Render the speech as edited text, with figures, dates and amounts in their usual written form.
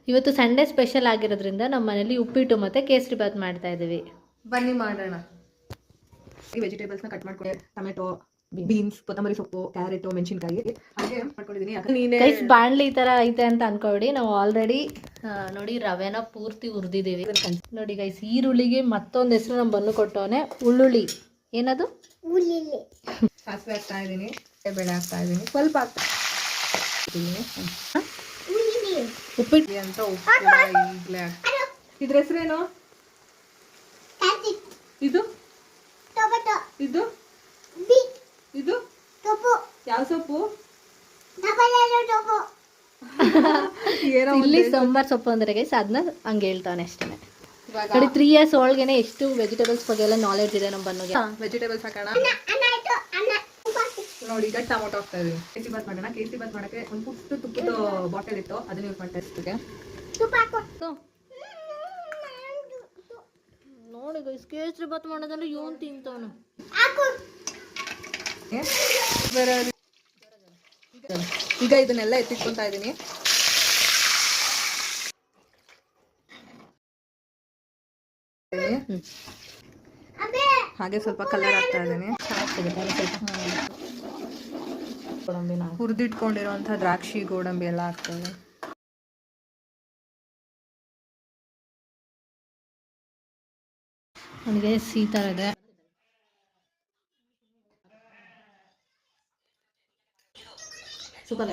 ಇವತ್ತು Sunday special ಆಗಿರೋದ್ರಿಂದ ನಮ್ಮ ಮನೇಲಿ ಉಪ್ಪಿಟ್ಟು ಮತ್ತು ಕೇಸರಿ ಬಾತ್ ಮಾಡ್ತಾ ಇದ್ದೀವಿ. ಬನ್ನಿ ಮಾಡೋಣ. ಈ ವೆಜಿಟೇಬಲ್ಸ್ನ ಕಟ್ ಮಾಡ್ಕೊಂಡು ಟೊಮೆಟೊ, ಬೀನ್ಸ್, ಕೊತ್ತಂಬರಿ ಸೊಪ್ಪು, ಕ್ಯಾರೆಟ್, ಮೆಣಸಿನಕಾಯಿ ಹಾಗೆ ಮಾಡ್ಕೊಂಡಿದ್ದೀನಿ. ಗೈಸ್ ಬಾಣಲಿ ಈ ಥರ ಐತೆ ಅಂತ ಅನ್ಕೊಬೇಡಿ, ನಾವು ಆಲ್ರೆಡಿ ನೋಡಿ ರವೆನ ಪೂರ್ತಿ ಹುರಿದಿದ್ದೀವಿ. ನೋಡಿ ಗೈಸ್, ಈರುಳ್ಳಿಗೆ ಮತ್ತೊಂದು ಹೆಸರು ನಮ್ಮ ಬನ್ನು ಕೊಟ್ಟವನೆ, ಉಳ್ಳುಳ್ಳಿ. ಏನದು? ಸಾಸಿವೆ ಹಾಕ್ತಾ ಇದ್ದೀನಿ, ಬೇಳೆ ಹಾಕ್ತಾ ಇದ್ದೀನಿ, ಸ್ವಲ್ಪ ಹಾಕ್ತಾ ಇದ್ದೀನಿ. ಉಪ್ಪಿಟ್ಟು ಅಂತ ಉಪ್ಪು ಈಗಲೇ ಇದ್ರ ಹೆಸರೇನು? ಇದು ಇದು ಇದು ಯಾವ ಸೊಪ್ಪು? ಇಲ್ಲಿ ಸಾಂಬಾರ್ ಸೊಪ್ಪು ಅಂದ್ರೆ ಗೈಸ್ ಅದನ್ನ ಹಂಗೆ ಹೇಳ್ತಾನೆ ಅಷ್ಟೇ. ನೋಡಿ 3 years ಒಳಗೇನೆ ಎಷ್ಟು ವೆಜಿಟೇಬಲ್ಸ್ ಬಗ್ಗೆ ಎಲ್ಲ ನಾಲೆಡ್ಜ್ ಇದೆ ನಮ್ಮ ಬನ್ನುಗೆ. ವೆಜಿಟೇಬಲ್ಸ್ ಹಾಕೋಣ. ನೋಡಿ ಈಗ ಟೊಮೊಟೊ ಹಾಕ್ತಾ ಇದೀನಿ. ಕೇಸರಿ ಬಾತ್ ಮಾಡೋಣ. ಕೇಸರಿ ಬಾತ್ ಮಾಡಕ್ಕೆ ಒಂದು ಪುಟ್ಟು ತುಪ್ಪದ ಬಾಟಲ್ ಇತ್ತು, ಅದನ್ನ ಯೂಸ್ ಮಾಡ್ತಾ ಇರ್ತೀವಿ. ನೋಡಿ ಗೈಸ್, ಕೇಸರಿ ಬಾತ್ ಮಾಡೋದಂದ್ರೆ ಇವನು ತಿಂತವನು. ಈಗ ಇದನ್ನೆಲ್ಲ ಎತ್ತಿಟ್ಕೊಂತಾ ಇದೀನಿ. ಹಾಗೆ ಸ್ವಲ್ಪ ಕಲರ್ ಹಾಕ್ತಾ ಇದೀನಿ. ಹುರಿದಿಟ್ಕೊಂಡಿರುವಂತಹ ದ್ರಾಕ್ಷಿ, ಗೋಡಂಬಿ ಎಲ್ಲ ಹಾಕ್ತಾ ಇದೀನಿ. ನನಗೆ ಈ ಥರ ಇದೆ. ಸೂಪರ್.